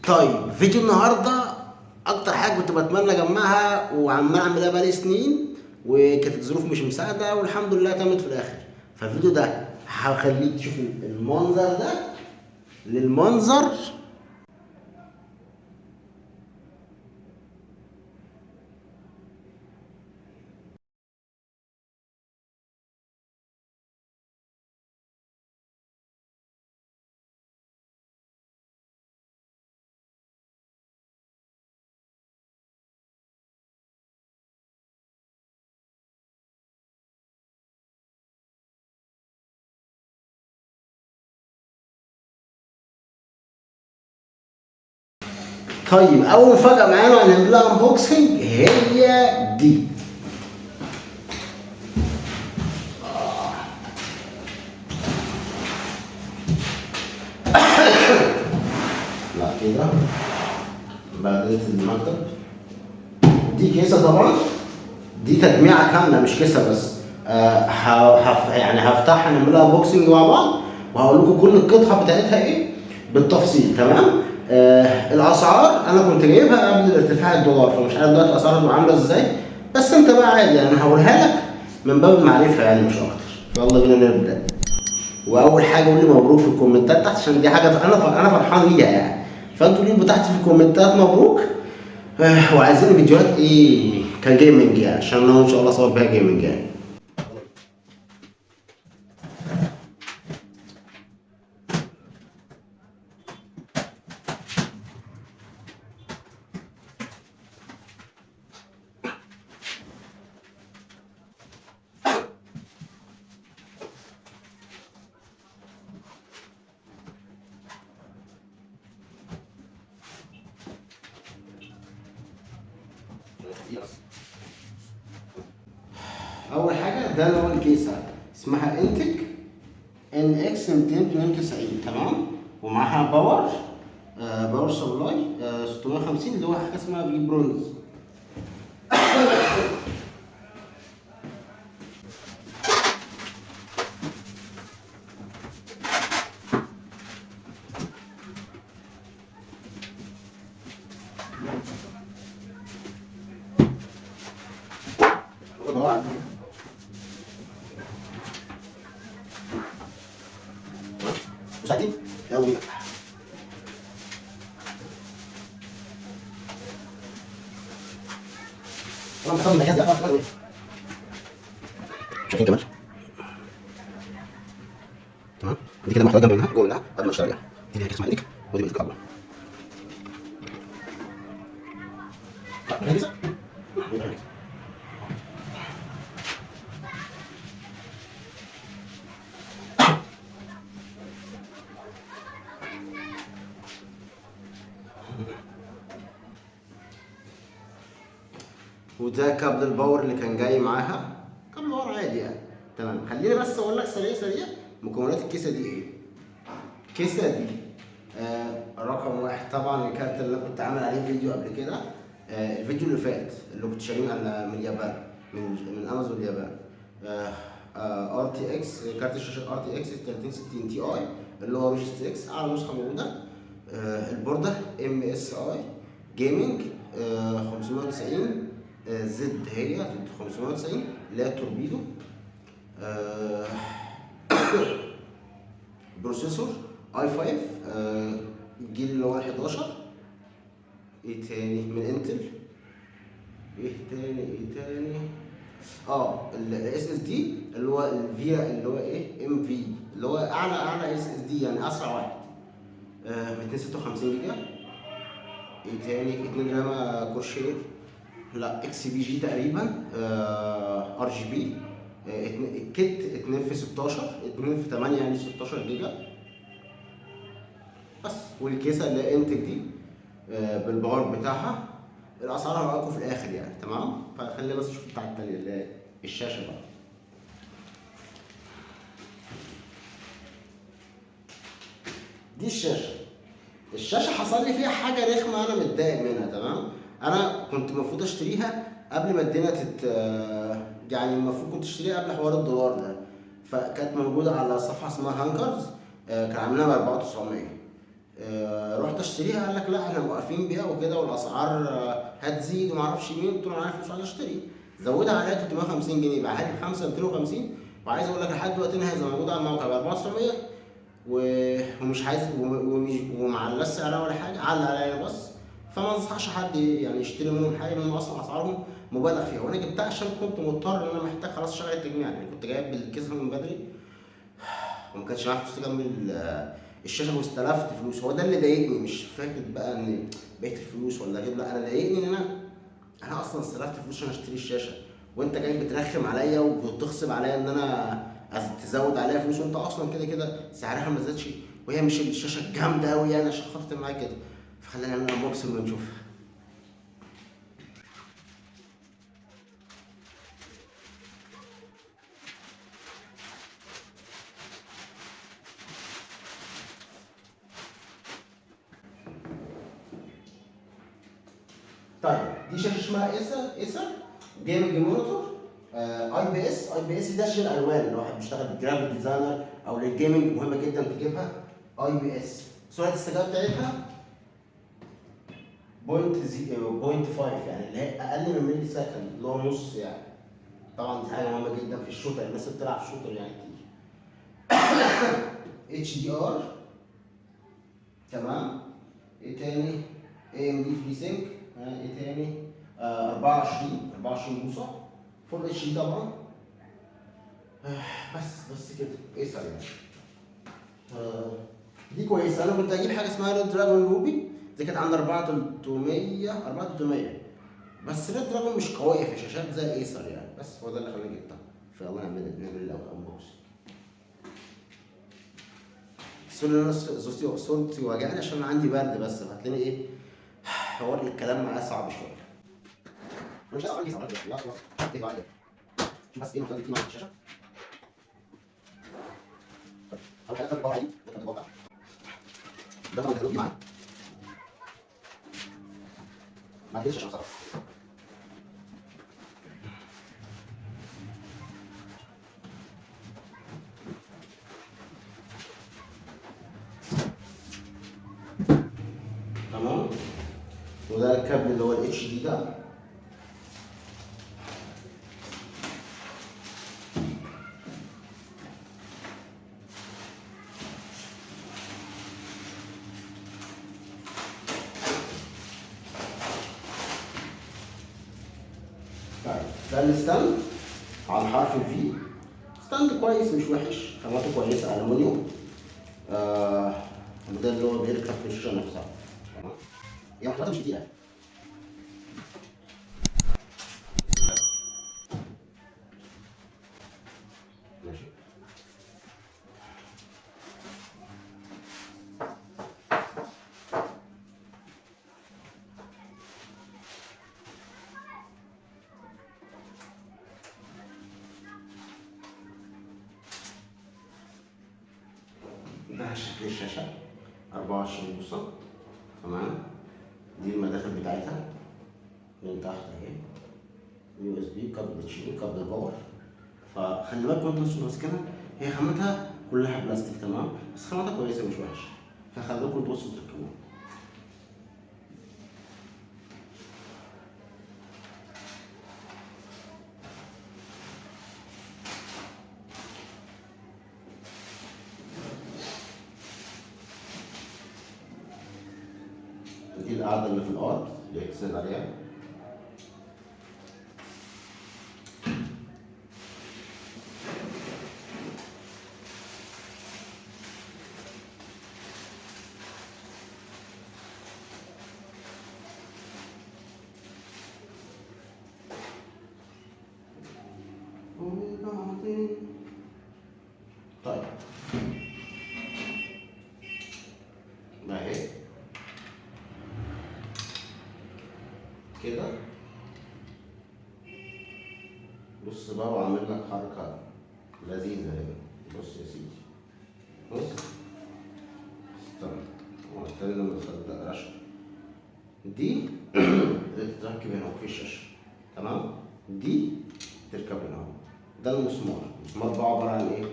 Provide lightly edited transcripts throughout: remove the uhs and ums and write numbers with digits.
طيب فيديو النهارده اكتر حاجه كنت بتمنى اجمعها وعمال اعملها بقالي سنين، وكانت الظروف مش مساعده والحمد لله تمت في الاخر. فالفيديو ده هخليك تشوف المنظر ده للمنظر. طيب اول مفاجاه معانا هنعمل لها انبوكسنج هي دي. لا كده بعدين المكتب دي كيسه طبعا، دي تجميعه كامله مش كيسه بس. يعني هفتحها نعملها بوكسنج مع بعض وهقول لكم كل القطعه بتاعتها ايه بالتفصيل. تمام. الاسعار انا كنت جايبها قبل ارتفاع الدولار، فمش عارف دلوقتي الاسعار هتبقى عامله ازاي، بس انت بقى عادي يعني انا هقولها لك من باب المعرفه يعني مش اكتر. يلا بينا نبدا. واول حاجه قول لي مبروك في الكومنتات تحت، عشان دي حاجه انا فرحان بيها يعني. فانتوا ليه تحت في الكومنتات مبروك. وعايزين فيديوهات ايه كجيمنج يعني، عشان انا ان شاء الله اصور بيها جيمنج يعني. اول حاجه ده اللي هو الكيسه اسمها انتك ان اكس 292. تمام. ومعاها باور سبلاي 650 اللي هو حاجه اسمها في برونز. مساعدين يلا بينا. طبعا بستخدم المجاز ده شايفين كمان. تمام. دي كده محتوى جنب منها جوه منها قبل ما اشتغل عليها. دي اللي اسمها ايدك ودي بيتك اكبر. وده كابل الباور اللي كان جاي معاها، كابل باور عادي يعني. تمام. خليني بس اقول لك سريع مكونات الكيسه دي ايه. الكيسه دي رقم واحد طبعا الكارت اللي انا كنت عامل عليه فيديو قبل كده. الفيديو اللي فات اللي كنت شاريه من اليابان، من امازون اليابان. ار تي اكس، كارت الشاشه ار تي اكس 3060 تي اي اللي هو روجست اكس اعلى نسخه موجوده. البورده ام اس اي جيمنج 590 زد، هي زد 590 اللي هي التوربيدو. بروسيسور اي 5 الجيل اللي هو 11. ايه تاني من انتل؟ ايه تاني الاس اس دي اللي هو الفيا اللي هو ايه ام في اللي هو اعلى اس اس دي يعني اسرع واحد. 256 جيجا. ايه تاني 2 رام كورشير، لا اكس بي جي تقريبا. ار جي بي. الكيت 2 في 16 2 في 8 يعني 16 جيجا بس. والكيسه اللي هي انتك دي بالباور بتاعها. الاسعار هبقى في الاخر يعني. تمام. فخلينا بس نشوف بتاع التانية اللي هي الشاشه بقى. دي الشاشه حصل لي فيها حاجه رخمه انا متضايق منها. تمام. انا كنت المفروض اشتريها قبل ما الدنيا يعني المفروض كنت اشتريها قبل حوار الدولار ده. فكانت موجوده على صفحه اسمها هانكرز. كان عاملينها ب 4900. رحت اشتريها، قال لك لا احنا موقفين بيها وكده والاسعار هتزيد وما اعرفش مين. قلت له انا معايا فلوس عايز اشتري. زودها عليا 350 جنيه، بقى لي بخمسه 250. وعايز اقول لك لحد دلوقتي هي موجوده على الموقع ب 4900 ومش عايز ومعلقش سعرها ولا حاجه، علق عليا بس. فما انصحش حد يعني يشتري منهم حاجه، لان اصلا اسعارهم مبالغ فيها. وانا جبتها عشان كنت مضطر ان انا محتاج خلاص اشغل التجميع، يعني كنت جايب بالكيس من بدري وما كانش معايا فلوس اكمل الشاشه واستلفت فلوس. هو ده اللي ضايقني، مش فاكر بقى ان بقيت الفلوس ولا غير، لا انا ضايقني ان انا اصلا استلفت فلوس عشان اشتري الشاشه، وانت جاي بترخم عليا وبتغصب عليا ان انا تزود عليا فلوس، وانت اصلا كده كده سعرها ما زادش، وهي مش الشاشه الجامده قوي يعني عشان خاطر معايا كده. فخلينا نعمل انبوكسنج ونشوفها. طيب دي شاشه اسمها ايسر جيمنج مونيتور اي بي اس. اي بي اس ده شيل الوان، لو واحد بيشتغل جرافيك ديزاينر او للجيمنج مهمه جدا تجيبها اي بي اس. سرعه الاستجابه بتاعتها 0.5 يعني اللي هي اقل من ملي سكند، اللي هو نص يعني. طبعا دي حاجه مهمه جدا في الشوتر، الناس اللي بتلعب شوتر يعني كتير. اتش دي ار. تمام. ايه تاني؟ اي ام دي فري سينك. ايه تاني؟ 24 بوصه فول اتش دي طبعا. بس كده ايسر يعني. آه، دي كويسه. انا كنت اجيب حاجه اسمها ريد دراجون روبي، دي كانت عند 4300 بس ريد دراجون مش قويه في شاشات زي الايسر يعني. بس هو ده اللي خلاني جبتها. فيلا نعمل الاول انبوكسنج. سوري ان انا صوتي واجعني عشان انا عندي برد، بس فهتلاقيني ايه حوار الكلام معايا صعب شويه. مش عارف صعب لا لا بس ايه ممكن تيجي الشاشه. اول حاجه تطبع عادي ده طبعا هتروح معاك ما تجيش عشان صعب. تمام. وده الكابل اللي هو الاتش دي ده. طيب ده الستاند على حرف الفي. ستاند كويس مش وحش، خامته كويسه الومنيوم. وده اللي هو بيركب في الشاشه نفسها. تمام. هي محطوطه مش كتير. ماشي. ده شكل الشاشه 24 بوصه. تمام. دي المداخل بتاعتها من تحت اهي، يو اس بي، كابل اتش دي، كابل باور. فخلي بالك وانتوا انتوا ماسكينها، هي خامتها كلها بلاستيك تمام، بس خامتها كويسه مش وحشه. فخلي بالكم انتوا بصوا تركبوها. دي القاعده اللي في الارض اللي بيتسند عليها. طيب ما اهي كده. بص بقى وعامل لك حركه لذيذه اهي. بص يا سيدي، بص استنى، هو التاني ده ما تصدقش. دي تركب هنا في الشاشه. تمام. دي تركب هنا. ده المسمار. المسمار ده عباره عن ايه؟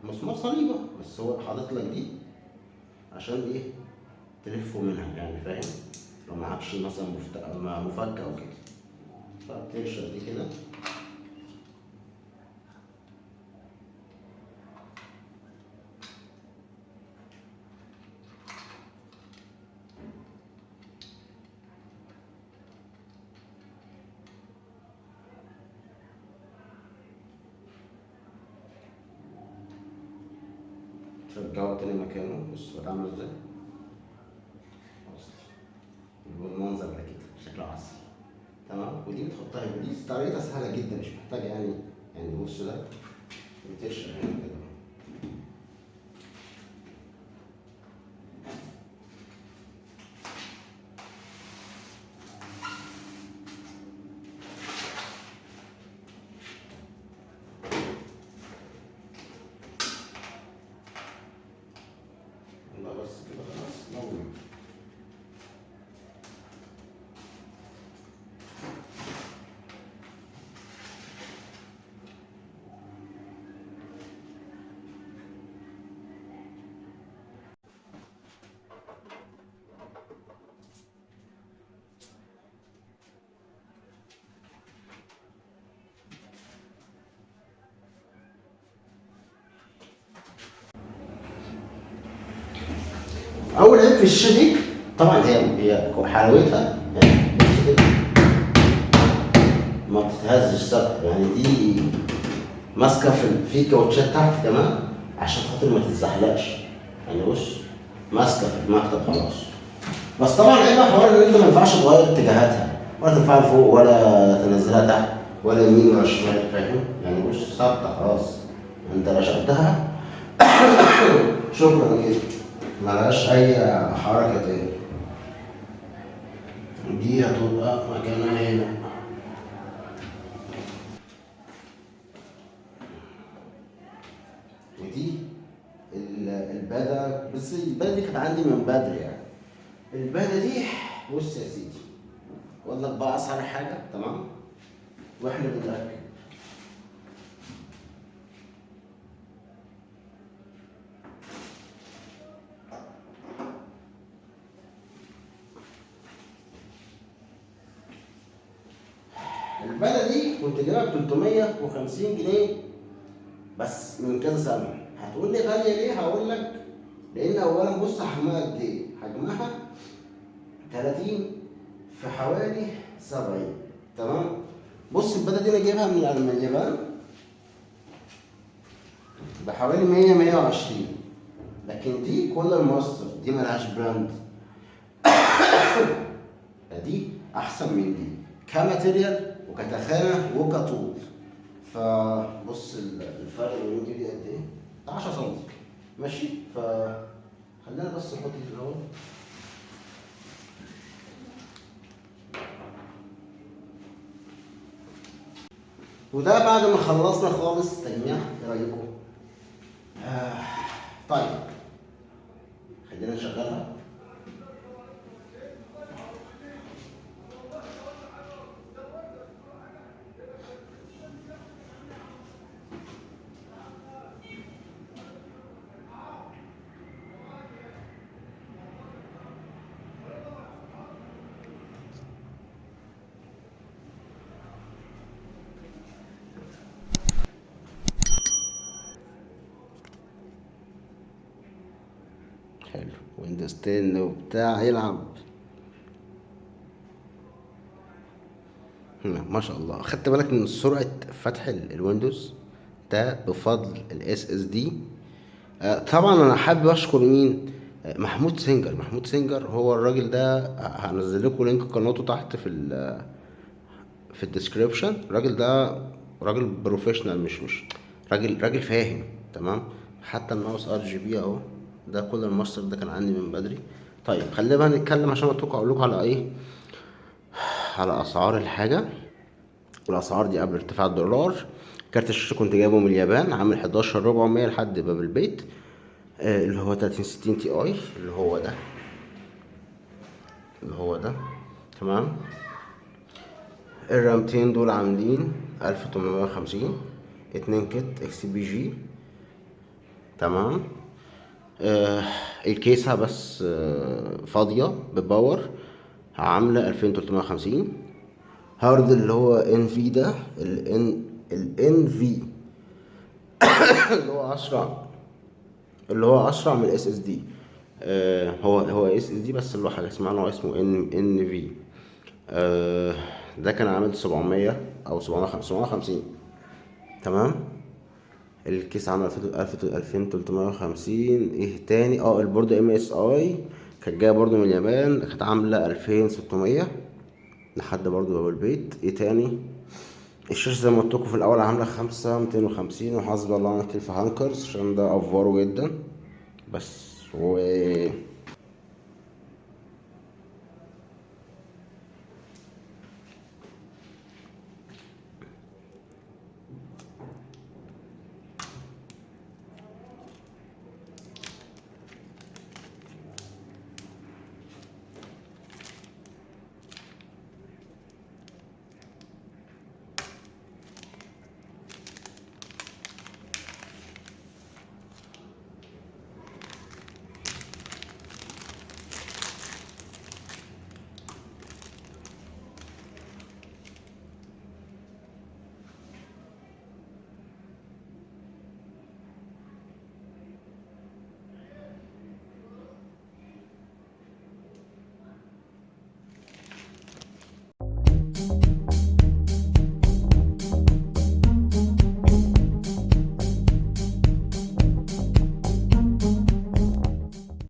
مسمار صليبه، بس هو حاطط لك دي عشان ايه؟ تلفه منها يعني، فاهم؟ لو معكش مثلا مفك او كده، فبتقشر دي كده. ترجعه تاني مكانه. بص بقى عامل ازاي، بص بالمنظر ده كده شكله عسل. تمام. ودي بتحطها، دي طريقتها سهله جدا، مش محتاجه يعني بص ده بتقشر هنا كده. لا بس كده خلاص نور. اول عيب في الشاشه دي طبعا هي حلاوتها يعني، بص كده ما بتتهزش ثابته يعني. دي ماسكه في كاوتشات تحت كمان عشان خاطر ما تتزحلقش يعني. بص ماسكه في المكتب خلاص. بس طبعا عيبها حوار ان انت ما ينفعش تغير اتجاهاتها، ولا ترفعها لفوق ولا تنزلها تحت ولا يمين ولا شمال، فاهم يعني؟ بص ثابته خلاص، انت رشقتها شكرا كده، ملهاش اي حركه تاني. دي هتبقى مكانها هنا. ودي البادة، بس البادة دي كانت عندي من بدري يعني. البادة دي بص يا سيدي، اقول لك بقى اسهل حاجة. تمام. واحنا بنركب البادة دي كنت جايبها ب 350 جنيه بس من كذا سنة. هتقول لي غالية ليه؟ هقول لك لأن أولا بص حجمها قد إيه؟ حجمها 30 في حوالي 70. تمام. بص البادة دي أنا جايبها من اليابان بحوالي 120، لكن دي كولر ماستر دي ملهاش براند. دي احسن من دي كماتيريال وكتخانه وكطول. فبص الفرق بين دي قد ايه؟ 10 سم ماشي. خلينا بس نحط دي الاول. وده بعد ما خلصنا خالص تجميع. ايه رايكم؟ آه. طيب خلينا نشغلها. حلو. ويندوز 10 وبتاع يلعب. ما شاء الله. خدت بالك من سرعة فتح الويندوز ده بفضل الاس اس دي. طبعا انا حابب اشكر مين؟ محمود سينجر. محمود سينجر هو الراجل ده، هنزل لكم لينك قناته تحت في الديسكريبشن. الراجل ده راجل بروفيشنال، مش راجل فاهم. تمام. حتى الماوس ار جي بي اهو، ده كل الماستر ده كان عندي من بدري. طيب خلينا بقى نتكلم عشان اقول لكم على ايه، على اسعار الحاجه. والاسعار دي قبل ارتفاع الدولار. كارت الشاشه كنت جايبه من اليابان عامل 11400 لحد باب البيت. اللي هو 3060 تي اي، اللي هو ده. تمام. الرامتين دول عاملين 1850، 2 كت اكس بي جي. تمام. آه الكيسة بس فاضية بباور، عاملة 2350. هارد اللي هو ان في ده، الان في اللي هو اسرع، اللي هو اسرع من الاس اس دي. هو اس اس دي، بس اللي هو حاجه اسمها نوع اسمه ان في. ده كان عامل 700 او 750. تمام. الكيس عامل 2350. ايه تاني؟ البوردة ام اس اي كانت جايه برضو من اليابان، كانت عامله 2600 لحد برضو باب البيت. ايه تاني؟ الشاشة زي ما قلت لكم في الأول عاملة 5250، وحسبي الله ونعم الوكيل في هانكرز عشان ده أفوره جدا. بس